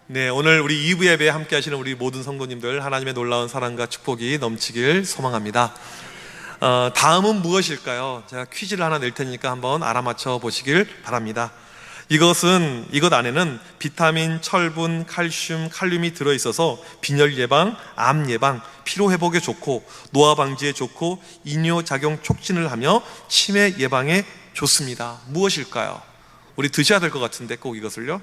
네, 오늘 우리 2부 예배에 함께 하시는 우리 모든 성도님들 하나님의 놀라운 사랑과 축복이 넘치길 소망합니다. 다음은 무엇일까요? 제가 퀴즈를 하나 낼 테니까 한번 알아맞혀 보시길 바랍니다. 이것 안에는 비타민, 철분, 칼슘, 칼륨이 들어있어서 빈혈 예방, 암 예방, 피로 회복에 좋고 노화 방지에 좋고 이뇨작용 촉진을 하며 치매 예방에 좋습니다. 무엇일까요? 우리 드셔야 될 것 같은데 꼭 이것을요?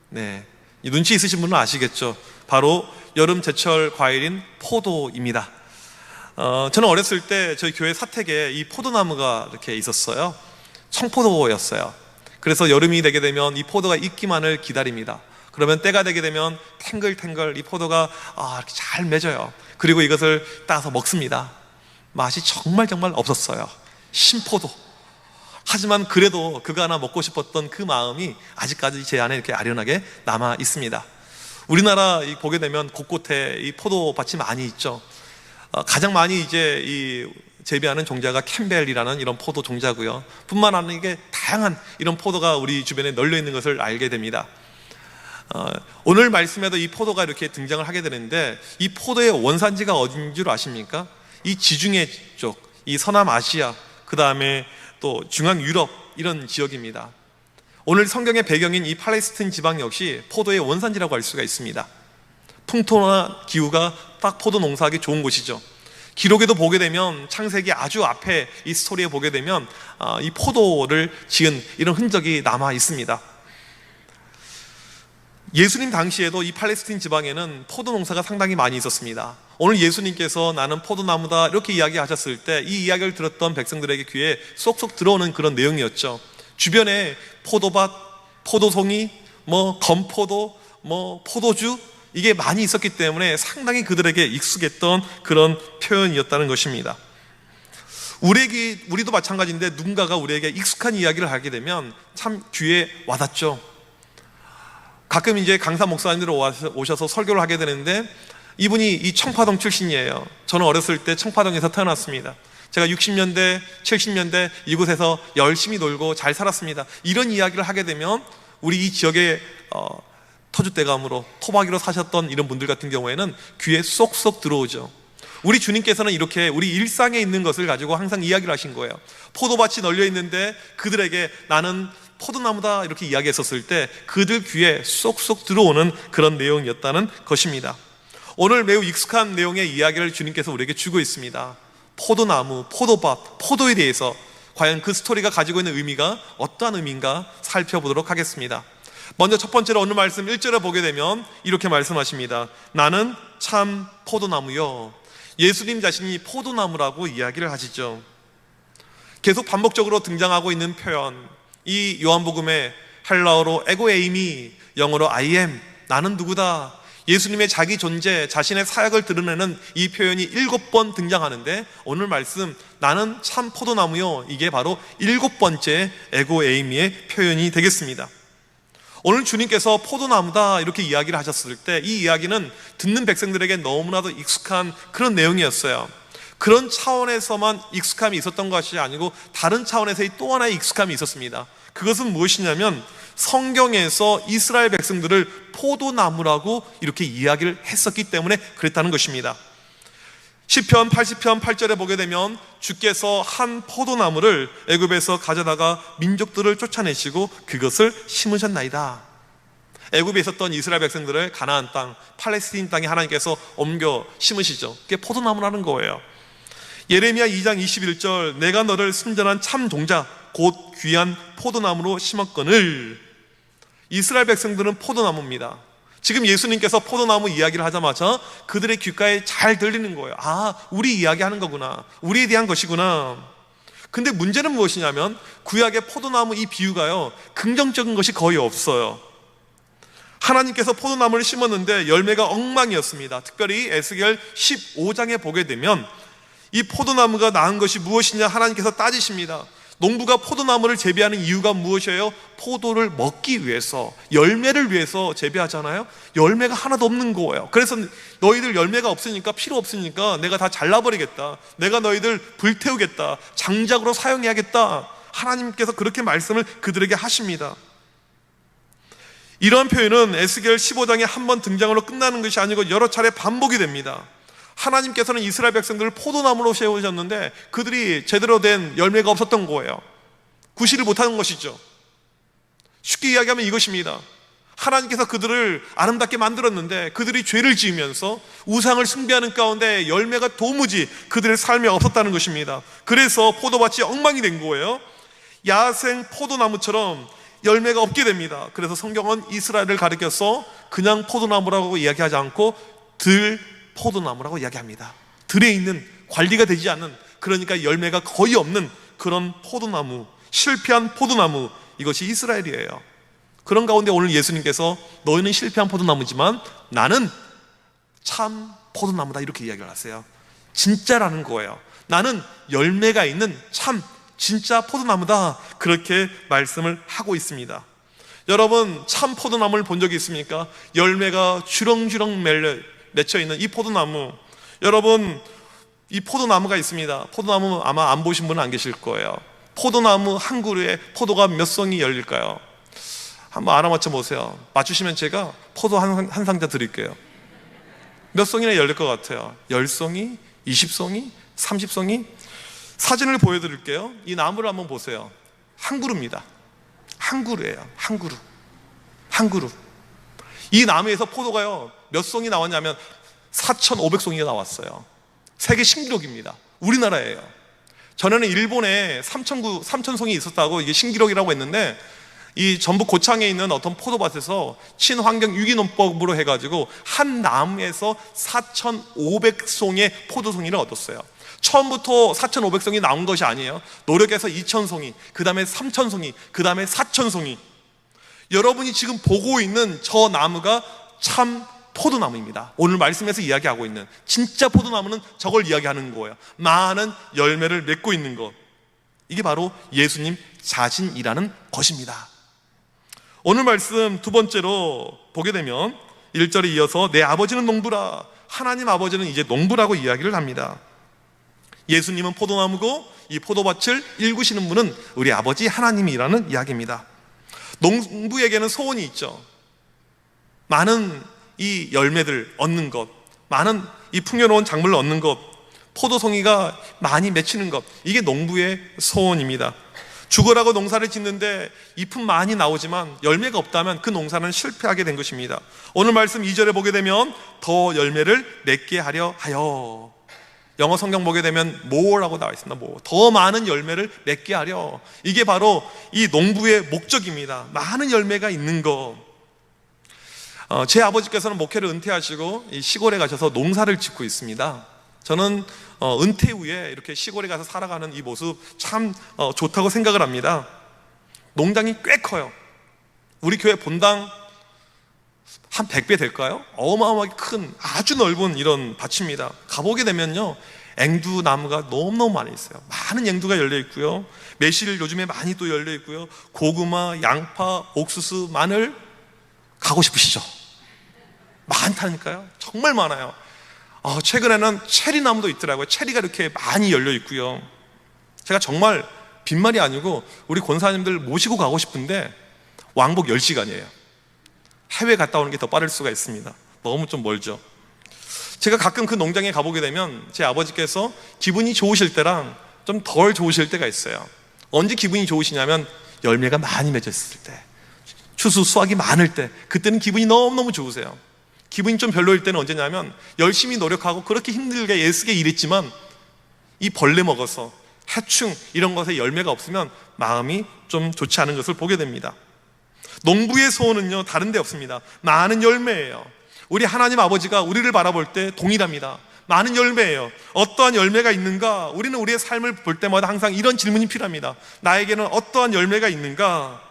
네, 이 눈치 있으신 분은 아시겠죠? 바로 여름 제철 과일인 포도입니다. 저는 어렸을 때 저희 교회 사택에 이 포도나무가 이렇게 있었어요. 청포도였어요. 그래서 여름이 되게 되면 이 포도가 익기만을 기다립니다. 그러면 때가 되게 되면 탱글탱글 이 포도가 이렇게 잘 맺어요. 그리고 이것을 따서 먹습니다. 맛이 정말 없었어요. 신포도. 하지만 그래도 그거 하나 먹고 싶었던 그 마음이 아직까지 제 안에 이렇게 아련하게 남아 있습니다. 우리나라 보게 되면 곳곳에 이 포도밭이 많이 있죠. 가장 많이 이제 이 재배하는 종자가 캠벨이라는 이런 포도 종자고요. 뿐만 아니라 이게 다양한 이런 포도가 우리 주변에 널려 있는 것을 알게 됩니다. 오늘 말씀에도 이 포도가 이렇게 등장을 하게 되는데 이 포도의 원산지가 어딘 줄 아십니까? 이 지중해 쪽, 이 서남아시아, 그 다음에 또 중앙 유럽 이런 지역입니다. 오늘 성경의 배경인 이 팔레스틴 지방 역시 포도의 원산지라고 할 수가 있습니다. 풍토나 기후가 딱 포도 농사하기 좋은 곳이죠. 기록에도 보게 되면 창세기 아주 앞에 이 스토리에 보게 되면 이 포도를 지은 이런 흔적이 남아 있습니다. 예수님 당시에도 이 팔레스틴 지방에는 포도 농사가 상당히 많이 있었습니다. 오늘 예수님께서 나는 포도나무다 이렇게 이야기하셨을 때 이 이야기를 들었던 백성들에게 귀에 쏙쏙 들어오는 그런 내용이었죠. 주변에 포도밭, 포도송이, 건포도, 포도주 이게 많이 있었기 때문에 상당히 그들에게 익숙했던 그런 표현이었다는 것입니다. 우리도 마찬가지인데 누군가가 우리에게 익숙한 이야기를 하게 되면 참 귀에 와닿죠. 가끔 이제 강사 목사님들 오셔서 설교를 하게 되는데 이분이 이 청파동 출신이에요. 저는 어렸을 때 청파동에서 태어났습니다. 제가 60년대, 70년대 이곳에서 열심히 놀고 잘 살았습니다. 이런 이야기를 하게 되면 우리 이 지역에 터줏대감으로 토박이로 사셨던 이런 분들 같은 경우에는 귀에 쏙쏙 들어오죠. 우리 주님께서는 이렇게 우리 일상에 있는 것을 가지고 항상 이야기를 하신 거예요. 포도밭이 널려 있는데 그들에게 나는 포도나무다 이렇게 이야기했었을 때 그들 귀에 쏙쏙 들어오는 그런 내용이었다는 것입니다. 오늘 매우 익숙한 내용의 이야기를 주님께서 우리에게 주고 있습니다. 포도나무, 포도밭, 포도에 대해서 과연 그 스토리가 가지고 있는 의미가 어떠한 의미인가 살펴보도록 하겠습니다. 먼저 첫 번째로 오늘 말씀 1절에 보게 되면 이렇게 말씀하십니다. 나는 참 포도나무요. 예수님 자신이 포도나무라고 이야기를 하시죠. 계속 반복적으로 등장하고 있는 표현, 이 요한복음의 헬라어로 에고에이미, 영어로 I am, 나는 누구다. 예수님의 자기 존재, 자신의 사역을 드러내는 이 표현이 7번 등장하는데 오늘 말씀 나는 참 포도나무요, 이게 바로 7번째 에고에이미의 표현이 되겠습니다. 오늘 주님께서 포도나무다 이렇게 이야기를 하셨을 때 이 이야기는 듣는 백성들에게 너무나도 익숙한 그런 내용이었어요. 그런 차원에서만 익숙함이 있었던 것이 아니고 다른 차원에서의 또 하나의 익숙함이 있었습니다. 그것은 무엇이냐면 성경에서 이스라엘 백성들을 포도나무라고 이렇게 이야기를 했었기 때문에 그랬다는 것입니다. 시편 80편 8절에 보게 되면 주께서 한 포도나무를 애굽에서 가져다가 민족들을 쫓아내시고 그것을 심으셨나이다. 애굽에 있었던 이스라엘 백성들을 가나안 땅, 팔레스틴 땅에 하나님께서 옮겨 심으시죠. 그게 포도나무라는 거예요. 예레미야 2장 21절 내가 너를 순전한 참 종자 곧 귀한 포도나무로 심었거늘. 이스라엘 백성들은 포도나무입니다. 지금 예수님께서 포도나무 이야기를 하자마자 그들의 귓가에 잘 들리는 거예요. 우리 이야기하는 거구나, 우리에 대한 것이구나. 근데 문제는 무엇이냐면 구약의 포도나무 이 비유가요, 긍정적인 것이 거의 없어요. 하나님께서 포도나무를 심었는데 열매가 엉망이었습니다. 특별히 에스겔 15장에 보게 되면 이 포도나무가 낳은 것이 무엇이냐 하나님께서 따지십니다. 농부가 포도나무를 재배하는 이유가 무엇이에요? 포도를 먹기 위해서, 열매를 위해서 재배하잖아요. 열매가 하나도 없는 거예요. 그래서 너희들 열매가 없으니까, 필요 없으니까 내가 다 잘라버리겠다, 내가 너희들 불태우겠다, 장작으로 사용해야겠다. 하나님께서 그렇게 말씀을 그들에게 하십니다. 이러한 표현은 에스겔 15장에 한 번 등장으로 끝나는 것이 아니고 여러 차례 반복이 됩니다. 하나님께서는 이스라엘 백성들을 포도나무로 세우셨는데 그들이 제대로 된 열매가 없었던 거예요. 구실을 못하는 것이죠. 쉽게 이야기하면 이것입니다. 하나님께서 그들을 아름답게 만들었는데 그들이 죄를 지으면서 우상을 숭배하는 가운데 열매가 도무지 그들의 삶에 없었다는 것입니다. 그래서 포도밭이 엉망이 된 거예요. 야생 포도나무처럼 열매가 없게 됩니다. 그래서 성경은 이스라엘을 가리켜서 그냥 포도나무라고 이야기하지 않고 들 포도나무라고 이야기합니다. 들에 있는, 관리가 되지 않는, 그러니까 열매가 거의 없는 그런 포도나무, 실패한 포도나무, 이것이 이스라엘이에요. 그런 가운데 오늘 예수님께서 너희는 실패한 포도나무지만 나는 참 포도나무다, 이렇게 이야기를 하세요. 진짜라는 거예요. 나는 열매가 있는 참 진짜 포도나무다, 그렇게 말씀을 하고 있습니다. 여러분, 참 포도나무를 본 적이 있습니까? 열매가 주렁주렁 맺혀 있는 이 포도나무, 여러분, 이 포도나무가 있습니다. 포도나무 아마 안 보신 분은 안 계실 거예요. 포도나무 한 그루에 포도가 몇 송이 열릴까요? 한번 알아맞혀 보세요. 맞추시면 제가 포도 한 상자 드릴게요. 몇 송이나 열릴 것 같아요? 10송이? 20송이? 30송이? 사진을 보여드릴게요. 이 나무를 한번 보세요. 한 그루입니다. 한 그루예요. 한 그루. 한 그루. 이 나무에서 포도가요, 몇 송이 나왔냐면 4,500송이가 나왔어요. 세계 신기록입니다. 우리나라예요. 전에는 일본에 3,000송이 있었다고 이게 신기록이라고 했는데, 이 전북 고창에 있는 어떤 포도밭에서 친환경 유기농법으로 해가지고 한 나무에서 4,500송의 포도송이를 얻었어요. 처음부터 4,500송이 나온 것이 아니에요. 노력해서 2,000송이, 그 다음에 3,000송이, 그 다음에 4,000송이. 여러분이 지금 보고 있는 저 나무가 참 포도나무입니다. 오늘 말씀에서 이야기하고 있는 진짜 포도나무는 저걸 이야기하는 거예요. 많은 열매를 맺고 있는 것, 이게 바로 예수님 자신이라는 것입니다. 오늘 말씀 두 번째로 보게 되면 1절에 이어서 내 아버지는 농부라, 하나님 아버지는 이제 농부라고 이야기를 합니다. 예수님은 포도나무고 이 포도밭을 일구시는 분은 우리 아버지 하나님이라는 이야기입니다. 농부에게는 소원이 있죠. 많은 이 열매들 얻는 것, 많은 이 풍요로운 작물을 얻는 것, 포도송이가 많이 맺히는 것, 이게 농부의 소원입니다. 죽으라고 농사를 짓는데 잎은 많이 나오지만 열매가 없다면 그 농사는 실패하게 된 것입니다. 오늘 말씀 2절에 보게 되면 더 열매를 맺게 하려 하여, 영어 성경 보게 되면 more라고 나와 있습니다. 더 많은 열매를 맺게 하려, 이게 바로 이 농부의 목적입니다. 많은 열매가 있는 것. 제 아버지께서는 목회를 은퇴하시고 이 시골에 가셔서 농사를 짓고 있습니다. 저는 은퇴 후에 이렇게 시골에 가서 살아가는 이 모습 참 좋다고 생각을 합니다. 농장이 꽤 커요. 우리 교회 본당 한 100배 될까요? 어마어마하게 큰 아주 넓은 이런 밭입니다. 가보게 되면요, 앵두나무가 너무너무 많이 있어요. 많은 앵두가 열려 있고요, 매실 요즘에 많이 또 열려 있고요, 고구마, 양파, 옥수수, 마늘. 가고 싶으시죠? 많다니까요. 정말 많아요. 최근에는 체리나무도 있더라고요. 체리가 이렇게 많이 열려 있고요. 제가 정말 빈말이 아니고 우리 권사님들 모시고 가고 싶은데 왕복 10시간이에요. 해외 갔다 오는 게 더 빠를 수가 있습니다. 너무 좀 멀죠. 제가 가끔 그 농장에 가보게 되면 제 아버지께서 기분이 좋으실 때랑 좀 덜 좋으실 때가 있어요. 언제 기분이 좋으시냐면 열매가 많이 맺었을 때, 추수 수확이 많을 때, 그때는 기분이 너무너무 좋으세요. 기분이 좀 별로일 때는 언제냐면 열심히 노력하고 그렇게 힘들게 애쓰게 일했지만 이 벌레 먹어서 해충 이런 것에 열매가 없으면 마음이 좀 좋지 않은 것을 보게 됩니다. 농부의 소원은요, 다른 데 없습니다. 많은 열매예요. 우리 하나님 아버지가 우리를 바라볼 때 동일합니다. 많은 열매예요. 어떠한 열매가 있는가? 우리는 우리의 삶을 볼 때마다 항상 이런 질문이 필요합니다. 나에게는 어떠한 열매가 있는가?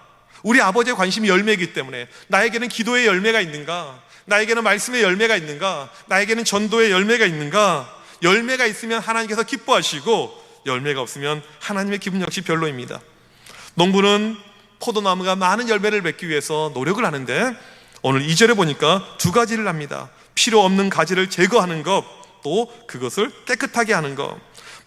우리 아버지의 관심이 열매이기 때문에 나에게는 기도의 열매가 있는가? 나에게는 말씀의 열매가 있는가? 나에게는 전도의 열매가 있는가? 열매가 있으면 하나님께서 기뻐하시고 열매가 없으면 하나님의 기분 역시 별로입니다. 농부는 포도나무가 많은 열매를 맺기 위해서 노력을 하는데 오늘 2절에 보니까 두 가지를 합니다. 필요 없는 가지를 제거하는 것, 또 그것을 깨끗하게 하는 것.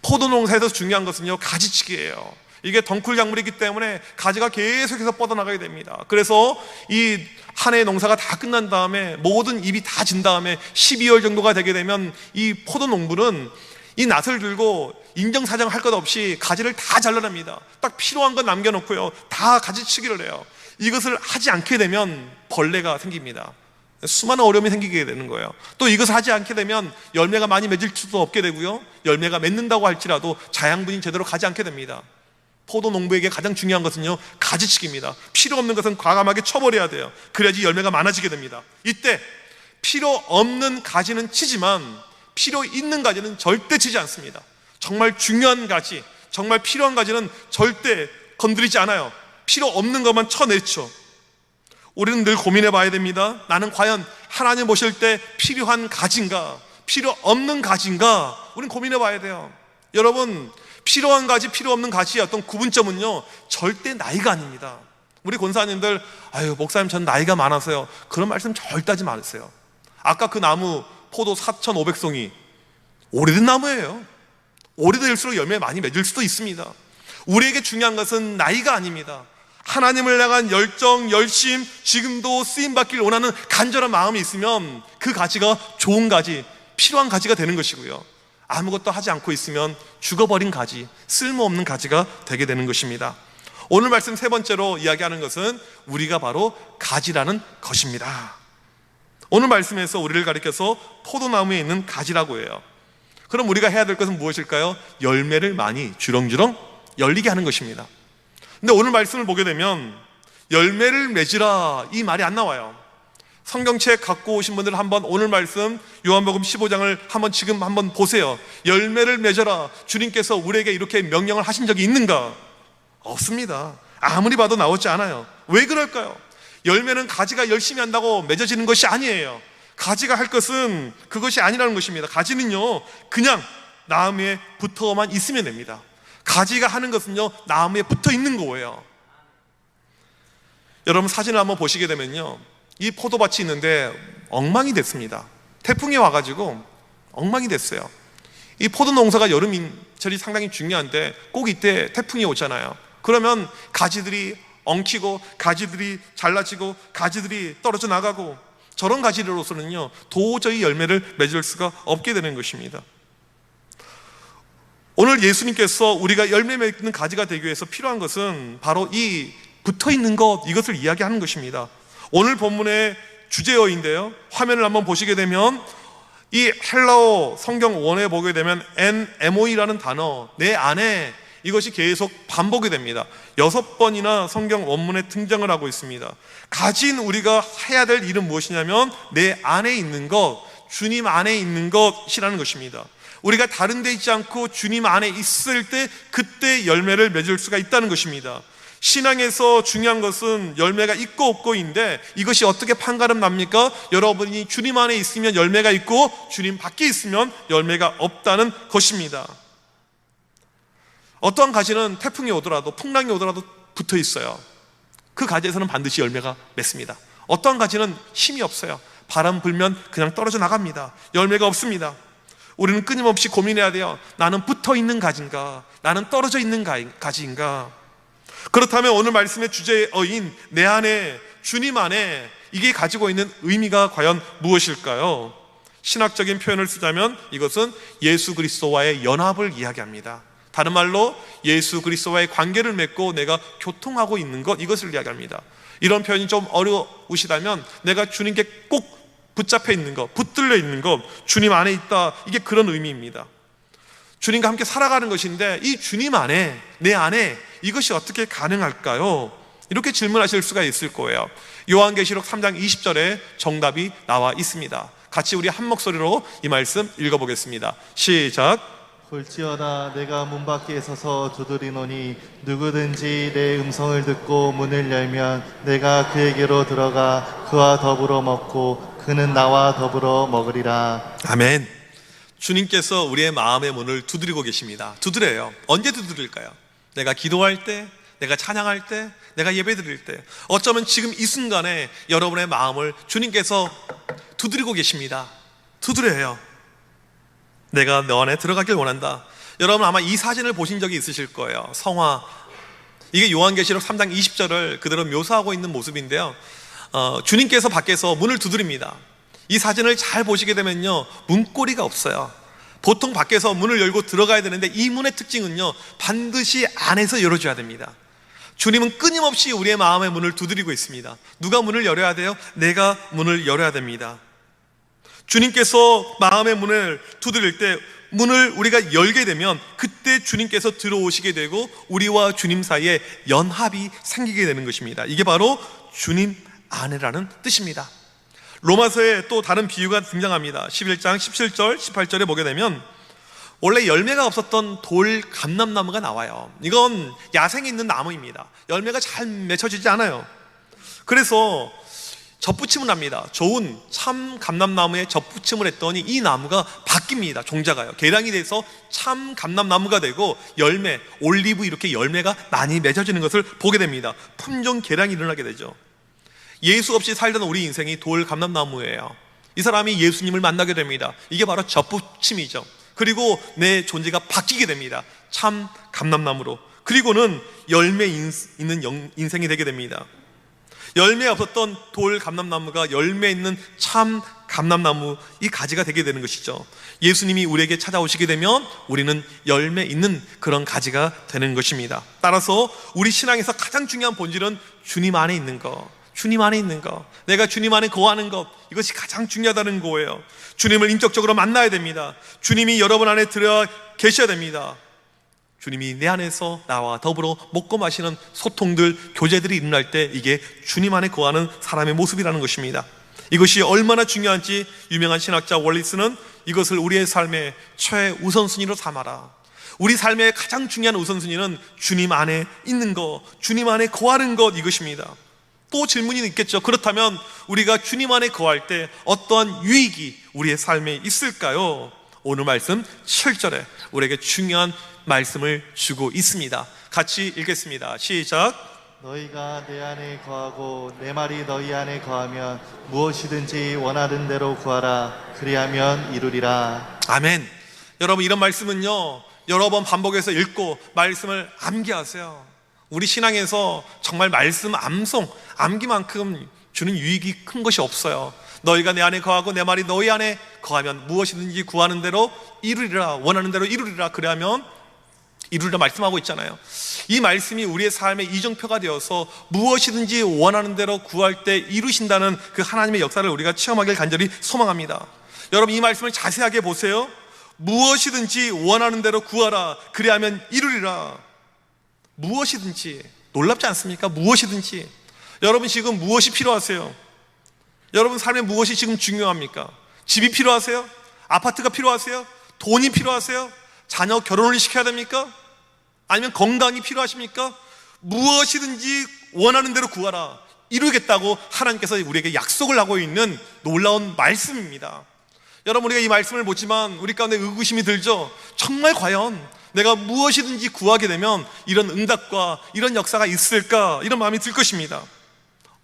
포도농사에서 중요한 것은요, 가지치기예요. 이게 덩쿨 작물이기 때문에 가지가 계속해서 뻗어나가게 됩니다. 그래서 이 한 해의 농사가 다 끝난 다음에 모든 잎이 다 진 다음에 12월 정도가 되게 되면 이 포도 농부는 이 낫을 들고 인정사정 할 것 없이 가지를 다 잘라냅니다. 딱 필요한 건 남겨놓고요, 다 가지치기를 해요. 이것을 하지 않게 되면 벌레가 생깁니다. 수많은 어려움이 생기게 되는 거예요. 또 이것을 하지 않게 되면 열매가 많이 맺을 수도 없게 되고요, 열매가 맺는다고 할지라도 자양분이 제대로 가지 않게 됩니다. 포도 농부에게 가장 중요한 것은요, 가지치기입니다. 필요 없는 것은 과감하게 쳐버려야 돼요. 그래야지 열매가 많아지게 됩니다. 이때 필요 없는 가지는 치지만 필요 있는 가지는 절대 치지 않습니다. 정말 중요한 가지, 정말 필요한 가지는 절대 건드리지 않아요. 필요 없는 것만 쳐내죠. 우리는 늘 고민해 봐야 됩니다. 나는 과연 하나님 보실 때 필요한 가지인가, 필요 없는 가지인가, 우리는 고민해 봐야 돼요. 여러분, 필요한 가지, 필요 없는 가지의 어떤 구분점은요, 절대 나이가 아닙니다. 우리 권사님들, 아유 목사님 전 나이가 많아서요, 그런 말씀 절대 하지 마세요. 아까 그 나무 포도 4,500송이 오래된 나무예요. 오래될수록 열매 많이 맺을 수도 있습니다. 우리에게 중요한 것은 나이가 아닙니다. 하나님을 향한 열정, 열심, 지금도 쓰임받기를 원하는 간절한 마음이 있으면 그 가지가 좋은 가지, 필요한 가지가 되는 것이고요, 아무것도 하지 않고 있으면 죽어버린 가지, 쓸모없는 가지가 되게 되는 것입니다. 오늘 말씀 세 번째로 이야기하는 것은 우리가 바로 가지라는 것입니다. 오늘 말씀에서 우리를 가리켜서 포도나무에 있는 가지라고 해요. 그럼 우리가 해야 될 것은 무엇일까요? 열매를 많이 주렁주렁 열리게 하는 것입니다. 근데 오늘 말씀을 보게 되면 열매를 맺으라 이 말이 안 나와요. 성경책 갖고 오신 분들 한번 오늘 말씀 요한복음 15장을 지금 한번 보세요. 열매를 맺어라, 주님께서 우리에게 이렇게 명령을 하신 적이 있는가? 없습니다. 아무리 봐도 나오지 않아요. 왜 그럴까요? 열매는 가지가 열심히 한다고 맺어지는 것이 아니에요. 가지가 할 것은 그것이 아니라는 것입니다. 가지는요, 그냥 나무에 붙어만 있으면 됩니다. 가지가 하는 것은요, 나무에 붙어 있는 거예요. 여러분 사진을 한번 보시게 되면요, 이 포도밭이 있는데 엉망이 됐습니다. 태풍이 와가지고 엉망이 됐어요. 이 포도 농사가 여름철이 상당히 중요한데 꼭 이때 태풍이 오잖아요. 그러면 가지들이 엉키고 가지들이 잘라지고 가지들이 떨어져 나가고, 저런 가지로서는요 도저히 열매를 맺을 수가 없게 되는 것입니다. 오늘 예수님께서 우리가 열매 맺는 가지가 되기 위해서 필요한 것은 바로 이 붙어있는 것, 이것을 이야기하는 것입니다. 오늘 본문의 주제어인데요, 화면을 한번 보시게 되면 이 헬라어 성경 원에 보게 되면 NMOE라는 단어, 내 안에, 이것이 계속 반복이 됩니다. 6번이나 성경 원문에 등장을 하고 있습니다. 가진 우리가 해야 될 일은 무엇이냐면 내 안에 있는 것, 주님 안에 있는 것이라는 것입니다. 우리가 다른 데 있지 않고 주님 안에 있을 때 그때 열매를 맺을 수가 있다는 것입니다. 신앙에서 중요한 것은 열매가 있고 없고인데 이것이 어떻게 판가름 납니까? 여러분이 주님 안에 있으면 열매가 있고 주님 밖에 있으면 열매가 없다는 것입니다. 어떠한 가지는 태풍이 오더라도 풍랑이 오더라도 붙어 있어요. 그 가지에서는 반드시 열매가 맺습니다. 어떠한 가지는 힘이 없어요. 바람 불면 그냥 떨어져 나갑니다. 열매가 없습니다. 우리는 끊임없이 고민해야 돼요. 나는 붙어 있는 가지인가? 나는 떨어져 있는 가지인가? 그렇다면 오늘 말씀의 주제어인 내 안에, 주님 안에, 이게 가지고 있는 의미가 과연 무엇일까요? 신학적인 표현을 쓰자면 이것은 예수 그리스도와의 연합을 이야기합니다. 다른 말로 예수 그리스도와의 관계를 맺고 내가 교통하고 있는 것, 이것을 이야기합니다. 이런 표현이 좀 어려우시다면 내가 주님께 꼭 붙잡혀 있는 것, 붙들려 있는 것, 주님 안에 있다, 이게 그런 의미입니다. 주님과 함께 살아가는 것인데 이 주님 안에, 내 안에 이것이 어떻게 가능할까요? 이렇게 질문하실 수가 있을 거예요. 요한계시록 3장 20절에 정답이 나와 있습니다. 같이 우리 한 목소리로 이 말씀 읽어보겠습니다. 시작. 볼지어다 내가 문 밖에 서서 두드리노니 누구든지 내 음성을 듣고 문을 열면 내가 그에게로 들어가 그와 더불어 먹고 그는 나와 더불어 먹으리라. 아멘. 주님께서 우리의 마음의 문을 두드리고 계십니다. 두드려요. 언제 두드릴까요? 내가 기도할 때, 내가 찬양할 때, 내가 예배 드릴 때, 어쩌면 지금 이 순간에 여러분의 마음을 주님께서 두드리고 계십니다. 두드려요. 내가 너 안에 들어가길 원한다. 여러분 아마 이 사진을 보신 적이 있으실 거예요. 성화 이게 요한계시록 3장 20절을 그대로 묘사하고 있는 모습인데요. 주님께서 밖에서 문을 두드립니다. 이 사진을 잘 보시게 되면요, 문고리가 없어요. 보통 밖에서 문을 열고 들어가야 되는데 이 문의 특징은요, 반드시 안에서 열어줘야 됩니다. 주님은 끊임없이 우리의 마음의 문을 두드리고 있습니다. 누가 문을 열어야 돼요? 내가 문을 열어야 됩니다. 주님께서 마음의 문을 두드릴 때 문을 우리가 열게 되면 그때 주님께서 들어오시게 되고 우리와 주님 사이에 연합이 생기게 되는 것입니다. 이게 바로 주님 안에라는 뜻입니다. 로마서에 또 다른 비유가 등장합니다. 11장 17절 18절에 보게 되면 원래 열매가 없었던 돌 감람나무가 나와요. 이건 야생에 있는 나무입니다. 열매가 잘 맺혀지지 않아요. 그래서 접붙임을 합니다. 좋은 참 감람나무에 접붙임을 했더니 이 나무가 바뀝니다. 종자가요. 개량이 돼서 참 감람나무가 되고 열매, 올리브 이렇게 열매가 많이 맺어지는 것을 보게 됩니다. 품종 개량이 일어나게 되죠. 예수 없이 살던 우리 인생이 돌 감람나무예요. 이 사람이 예수님을 만나게 됩니다. 이게 바로 접붙임이죠. 그리고 내 존재가 바뀌게 됩니다. 참 감람나무로. 그리고는 열매 있는 인생이 되게 됩니다. 열매 없었던 돌 감람나무가 열매 있는 참 감람나무, 이 가지가 되게 되는 것이죠. 예수님이 우리에게 찾아오시게 되면 우리는 열매 있는 그런 가지가 되는 것입니다. 따라서 우리 신앙에서 가장 중요한 본질은 주님 안에 있는 것, 주님 안에 있는 것, 내가 주님 안에 거하는 것, 이것이 가장 중요하다는 거예요. 주님을 인격적으로 만나야 됩니다. 주님이 여러분 안에 들어 계셔야 됩니다. 주님이 내 안에서 나와 더불어 먹고 마시는 소통들, 교제들이 일어날 때 이게 주님 안에 거하는 사람의 모습이라는 것입니다. 이것이 얼마나 중요한지 유명한 신학자 월리스는 이것을 우리의 삶의 최우선순위로 삼아라. 우리 삶의 가장 중요한 우선순위는 주님 안에 있는 것, 주님 안에 거하는 것, 이것입니다. 또 질문이 있겠죠. 그렇다면 우리가 주님 안에 거할 때 어떠한 유익이 우리의 삶에 있을까요? 오늘 말씀 7절에 우리에게 중요한 말씀을 주고 있습니다. 같이 읽겠습니다. 시작. 너희가 내 안에 거하고 내 말이 너희 안에 거하면 무엇이든지 원하는 대로 구하라. 그리하면 이루리라. 아멘. 여러분, 이런 말씀은요, 여러 번 반복해서 읽고 말씀을 암기하세요. 우리 신앙에서 정말 말씀 암송, 암기만큼 주는 유익이 큰 것이 없어요. 너희가 내 안에 거하고 내 말이 너희 안에 거하면 무엇이든지 구하는 대로 이루리라. 원하는 대로 이루리라. 그래야면 이루리라 말씀하고 있잖아요. 이 말씀이 우리의 삶의 이정표가 되어서 무엇이든지 원하는 대로 구할 때 이루신다는 그 하나님의 역사를 우리가 체험하길 간절히 소망합니다. 여러분, 이 말씀을 자세하게 보세요. 무엇이든지 원하는 대로 구하라. 그래야면 이루리라. 무엇이든지. 놀랍지 않습니까? 무엇이든지. 여러분, 지금 무엇이 필요하세요? 여러분 삶에 무엇이 지금 중요합니까? 집이 필요하세요? 아파트가 필요하세요? 돈이 필요하세요? 자녀 결혼을 시켜야 됩니까? 아니면 건강이 필요하십니까? 무엇이든지 원하는 대로 구하라. 이루겠다고 하나님께서 우리에게 약속을 하고 있는 놀라운 말씀입니다. 여러분, 우리가 이 말씀을 보지만 우리 가운데 의구심이 들죠? 정말 과연 내가 무엇이든지 구하게 되면 이런 응답과 이런 역사가 있을까? 이런 마음이 들 것입니다.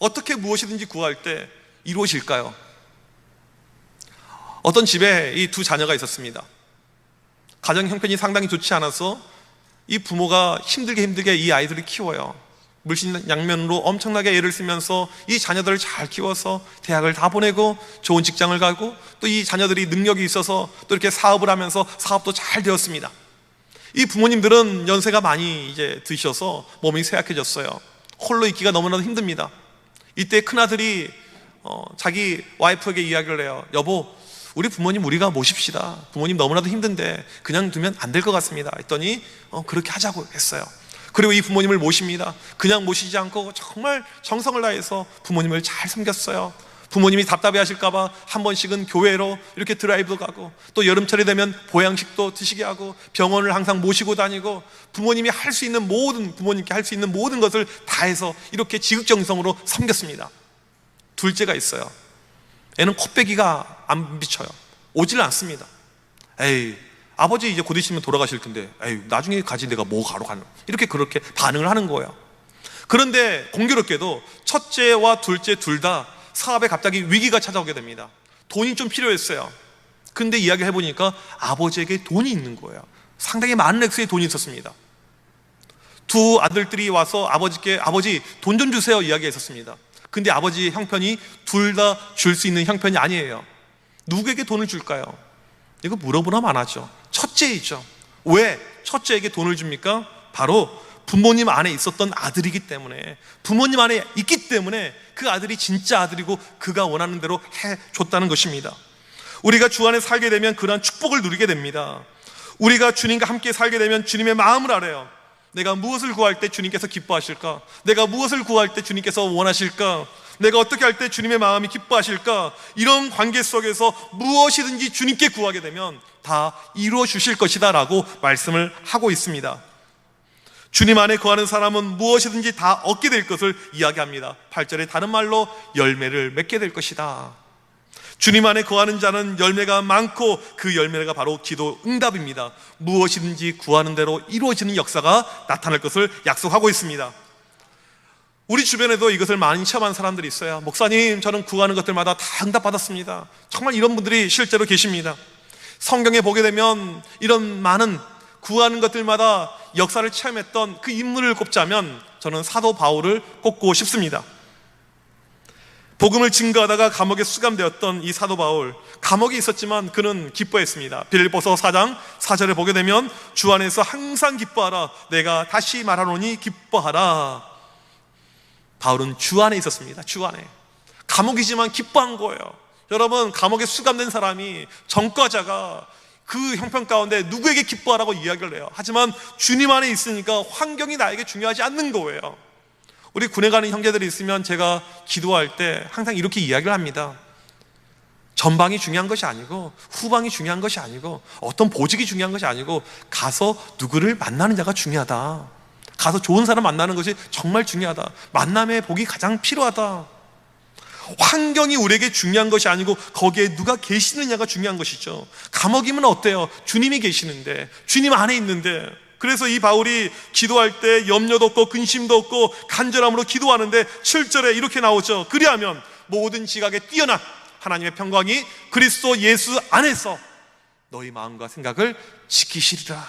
어떻게 무엇이든지 구할 때 이루어질까요? 어떤 집에 이 두 자녀가 있었습니다. 가정 형편이 상당히 좋지 않아서 이 부모가 힘들게 이 아이들을 키워요. 물신양면으로 엄청나게 애를 쓰면서 이 자녀들을 잘 키워서 대학을 다 보내고 좋은 직장을 가고 또 이 자녀들이 능력이 있어서 또 이렇게 사업을 하면서 사업도 잘 되었습니다. 이 부모님들은 연세가 많이 이제 드셔서 몸이 쇠약해졌어요. 홀로 있기가 너무나도 힘듭니다. 이때 큰아들이 자기 와이프에게 이야기를 해요. 여보, 우리 부모님 우리가 모십시다. 부모님 너무나도 힘든데 그냥 두면 안 될 것 같습니다. 했더니 그렇게 하자고 했어요. 그리고 이 부모님을 모십니다. 그냥 모시지 않고 정말 정성을 다해서 부모님을 잘 섬겼어요. 부모님이 답답해 하실까봐 한 번씩은 교회로 이렇게 드라이브도 가고 또 여름철이 되면 보양식도 드시게 하고 병원을 항상 모시고 다니고 부모님이 할 수 있는 모든, 부모님께 할 수 있는 모든 것을 다해서 이렇게 지극정성으로 섬겼습니다. 둘째가 있어요. 애는 코빼기가 안 비쳐요. 오질 않습니다. 에이, 아버지 이제 곧 있으면 돌아가실 텐데 에이, 나중에 가지 내가 뭐 가러 가는, 이렇게 그렇게 반응을 하는 거예요. 그런데 공교롭게도 첫째와 둘째 둘 다 사업에 갑자기 위기가 찾아오게 됩니다. 돈이 좀 필요했어요. 근데 이야기를 해보니까 아버지에게 돈이 있는 거예요. 상당히 많은 액수의 돈이 있었습니다. 두 아들들이 와서 아버지께 아버지 돈 좀 주세요 이야기했었습니다. 근데 아버지의 형편이 둘 다 줄 수 있는 형편이 아니에요. 누구에게 돈을 줄까요? 이거 물어보나 마나죠. 첫째이죠. 왜 첫째에게 돈을 줍니까? 바로 부모님 안에 있었던 아들이기 때문에, 부모님 안에 있기 때문에 그 아들이 진짜 아들이고 그가 원하는 대로 해줬다는 것입니다. 우리가 주 안에 살게 되면 그러한 축복을 누리게 됩니다. 우리가 주님과 함께 살게 되면 주님의 마음을 알아요. 내가 무엇을 구할 때 주님께서 기뻐하실까? 내가 무엇을 구할 때 주님께서 원하실까? 내가 어떻게 할 때 주님의 마음이 기뻐하실까? 이런 관계 속에서 무엇이든지 주님께 구하게 되면 다 이루어 주실 것이다 라고 말씀을 하고 있습니다. 주님 안에 거하는 사람은 무엇이든지 다 얻게 될 것을 이야기합니다. 8절에 다른 말로 열매를 맺게 될 것이다. 주님 안에 거하는 자는 열매가 많고 그 열매가 바로 기도 응답입니다. 무엇이든지 구하는 대로 이루어지는 역사가 나타날 것을 약속하고 있습니다. 우리 주변에도 이것을 많이 체험한 사람들이 있어요. 목사님, 저는 구하는 것들마다 다 응답받았습니다. 정말 이런 분들이 실제로 계십니다. 성경에 보게 되면 이런 많은 구하는 것들마다 역사를 체험했던 그 인물을 꼽자면 저는 사도 바울을 꼽고 싶습니다. 복음을 증거하다가 감옥에 수감되었던 이 사도 바울, 감옥에 있었지만 그는 기뻐했습니다. 빌립보서 4장 4절에 보게 되면 주 안에서 항상 기뻐하라, 내가 다시 말하노니 기뻐하라. 바울은 주 안에 있었습니다. 주 안에. 감옥이지만 기뻐한 거예요. 여러분, 감옥에 수감된 사람이, 전과자가 그 형편 가운데 누구에게 기뻐하라고 이야기를 해요. 하지만 주님 안에 있으니까 환경이 나에게 중요하지 않는 거예요. 우리 군에 가는 형제들이 있으면 제가 기도할 때 항상 이렇게 이야기를 합니다. 전방이 중요한 것이 아니고, 후방이 중요한 것이 아니고, 어떤 보직이 중요한 것이 아니고, 가서 누구를 만나는 자가 중요하다. 가서 좋은 사람 만나는 것이 정말 중요하다. 만남의 복이 가장 필요하다. 환경이 우리에게 중요한 것이 아니고 거기에 누가 계시느냐가 중요한 것이죠. 감옥이면 어때요? 주님이 계시는데, 주님 안에 있는데. 그래서 이 바울이 기도할 때 염려도 없고 근심도 없고 간절함으로 기도하는데 7절에 이렇게 나오죠. 그리하면 모든 지각에 뛰어난 하나님의 평강이 그리스도 예수 안에서 너희 마음과 생각을 지키시리라.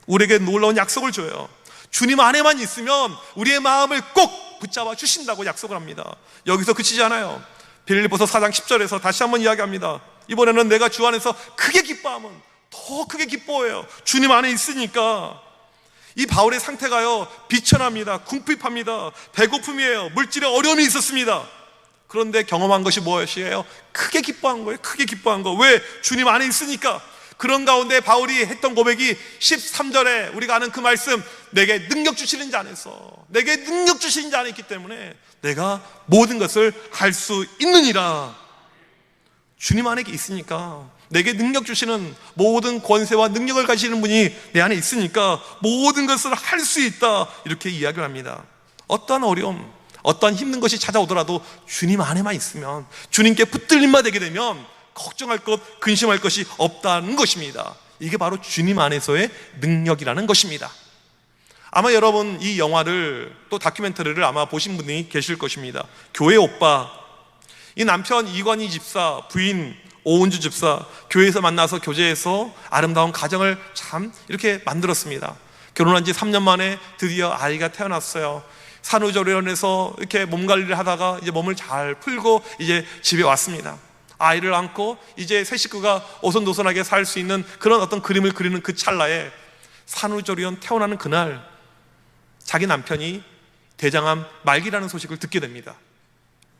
우리에게 놀라운 약속을 줘요. 주님 안에만 있으면 우리의 마음을 꼭 붙잡아 주신다고 약속을 합니다. 여기서 그치지 않아요. 빌립보서 4장 10절에서 다시 한번 이야기합니다. 이번에는 내가 주 안에서 크게 기뻐하면 더 크게 기뻐해요. 주님 안에 있으니까. 이 바울의 상태가요, 비천합니다. 궁핍합니다. 배고픔이에요. 물질에 어려움이 있었습니다. 그런데 경험한 것이 무엇이에요? 크게 기뻐한 거예요. 크게 기뻐한 거. 왜? 주님 안에 있으니까. 그런 가운데 바울이 했던 고백이 13절에 우리가 아는 그 말씀, 내게 능력 주시는 자 안에서, 내게 능력 주시는 자 안에 있기 때문에 내가 모든 것을 할 수 있느니라. 주님 안에 있으니까, 내게 능력 주시는 모든 권세와 능력을 가지시는 분이 내 안에 있으니까 모든 것을 할 수 있다, 이렇게 이야기를 합니다. 어떠한 어려움, 어떠한 힘든 것이 찾아오더라도 주님 안에만 있으면, 주님께 붙들림만 되게 되면 걱정할 것, 근심할 것이 없다는 것입니다. 이게 바로 주님 안에서의 능력이라는 것입니다. 아마 여러분 이 영화를, 또 다큐멘터리를 아마 보신 분이 계실 것입니다. 교회 오빠. 이 남편 이관희 집사, 부인 오은주 집사, 교회에서 만나서 교제해서 아름다운 가정을 참 이렇게 만들었습니다. 결혼한 지 3년 만에 드디어 아이가 태어났어요. 산후조리원에서 이렇게 몸 관리를 하다가 이제 몸을 잘 풀고 이제 집에 왔습니다. 아이를 안고 이제 새 식구가 오손도손하게 살 수 있는 그런 어떤 그림을 그리는 그 찰나에 산후조리원 태어나는 그날 자기 남편이 대장암 말기라는 소식을 듣게 됩니다.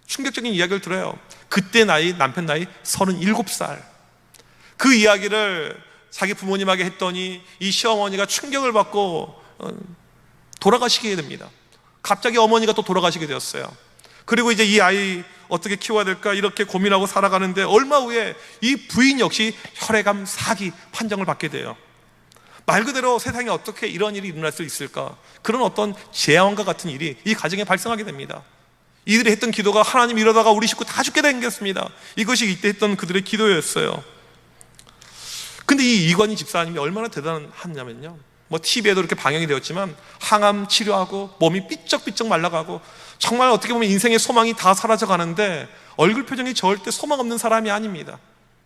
충격적인 이야기를 들어요. 그때 남편 나이 37살. 그 이야기를 자기 부모님에게 했더니 이 시어머니가 충격을 받고 돌아가시게 됩니다. 갑자기 어머니가 또 돌아가시게 되었어요. 그리고 이제 이 아이 어떻게 키워야 될까 이렇게 고민하고 살아가는데 얼마 후에 이 부인 역시 혈액암 4기 판정을 받게 돼요. 말 그대로 세상에 어떻게 이런 일이 일어날 수 있을까? 그런 어떤 재앙과 같은 일이 이 가정에 발생하게 됩니다. 이들이 했던 기도가, 하나님 이러다가 우리 식구 다 죽게 되겠습니다. 이것이 이때 했던 그들의 기도였어요. 근데 이 이관희 집사님이 얼마나 대단하냐면요, 뭐 TV에도 이렇게 방영이 되었지만 항암 치료하고 몸이 삐쩍삐쩍 말라가고 정말 어떻게 보면 인생의 소망이 다 사라져 가는데 얼굴 표정이 절대 소망 없는 사람이 아닙니다.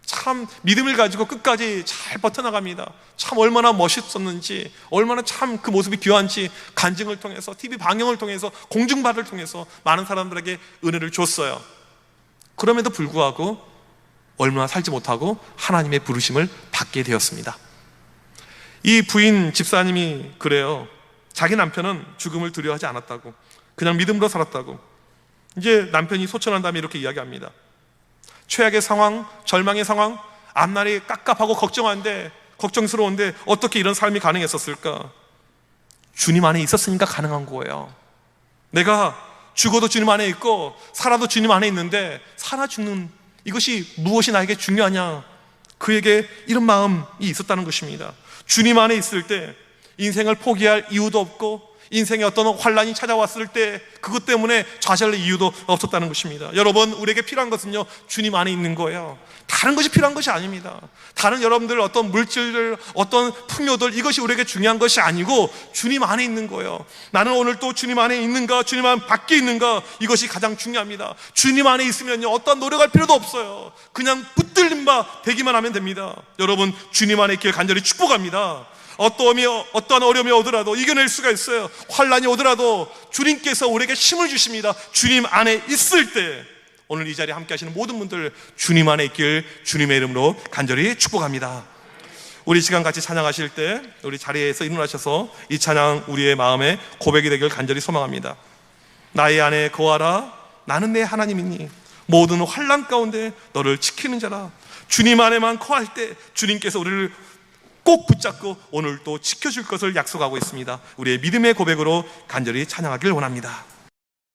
참 믿음을 가지고 끝까지 잘 버텨나갑니다. 참 얼마나 멋있었는지, 얼마나 참 그 모습이 귀한지 간증을 통해서, TV 방영을 통해서, 공중파를 통해서 많은 사람들에게 은혜를 줬어요. 그럼에도 불구하고 얼마나 살지 못하고 하나님의 부르심을 받게 되었습니다. 이 부인 집사님이 그래요. 자기 남편은 죽음을 두려워하지 않았다고, 그냥 믿음으로 살았다고. 이제 남편이 소천한 다음에 이렇게 이야기합니다. 최악의 상황, 절망의 상황, 앞날이 깝깝하고 걱정스러운데 어떻게 이런 삶이 가능했었을까? 주님 안에 있었으니까 가능한 거예요. 내가 죽어도 주님 안에 있고 살아도 주님 안에 있는데, 살아 죽는 이것이 무엇이 나에게 중요하냐? 그에게 이런 마음이 있었다는 것입니다. 주님 안에 있을 때 인생을 포기할 이유도 없고, 인생에 어떤 환란이 찾아왔을 때 그것 때문에 좌절할 이유도 없었다는 것입니다. 여러분, 우리에게 필요한 것은요, 주님 안에 있는 거예요. 다른 것이 필요한 것이 아닙니다. 다른 여러분들 어떤 물질들, 어떤 풍요들, 이것이 우리에게 중요한 것이 아니고 주님 안에 있는 거예요. 나는 오늘 또 주님 안에 있는가, 주님 안 밖에 있는가, 이것이 가장 중요합니다. 주님 안에 있으면요, 어떤 노력할 필요도 없어요. 그냥 붙들림 바 되기만 하면 됩니다. 여러분, 주님 안에 있길 간절히 축복합니다. 어떠한 어려움이 오더라도 이겨낼 수가 있어요. 환란이 오더라도 주님께서 우리에게 힘을 주십니다. 주님 안에 있을 때, 오늘 이 자리에 함께 하시는 모든 분들 주님 안에 있길 주님의 이름으로 간절히 축복합니다. 우리 시간 같이 찬양하실 때 우리 자리에서 일어나셔서 이 찬양 우리의 마음에 고백이 되길 간절히 소망합니다. 나의 안에 거하라. 나는 내 하나님이니 모든 환란 가운데 너를 지키는 자라. 주님 안에만 거할 때 주님께서 우리를 꼭 붙잡고 오늘 또 지켜줄 것을 약속하고 있습니다. 우리의 믿음의 고백으로 간절히 찬양하길 원합니다.